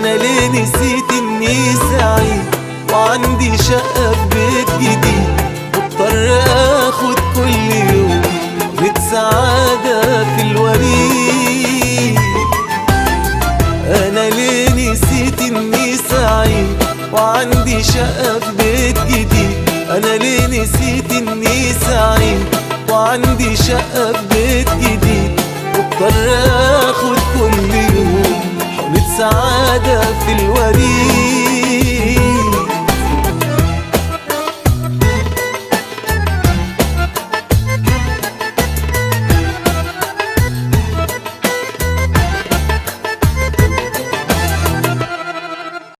انا ليه نسيت اني سعيد وعندي شقة في بيت جديد، مضطر اخد كل يوم بيت سعادة في الوريد. انا ليه نسيت اني سعيد وعندي شقة في بيت جديد، انا ليه نسيت اني سعيد وعندي شقة في بيت جديد، مضطر اخد كل يوم حقنة سعادة في الوريد.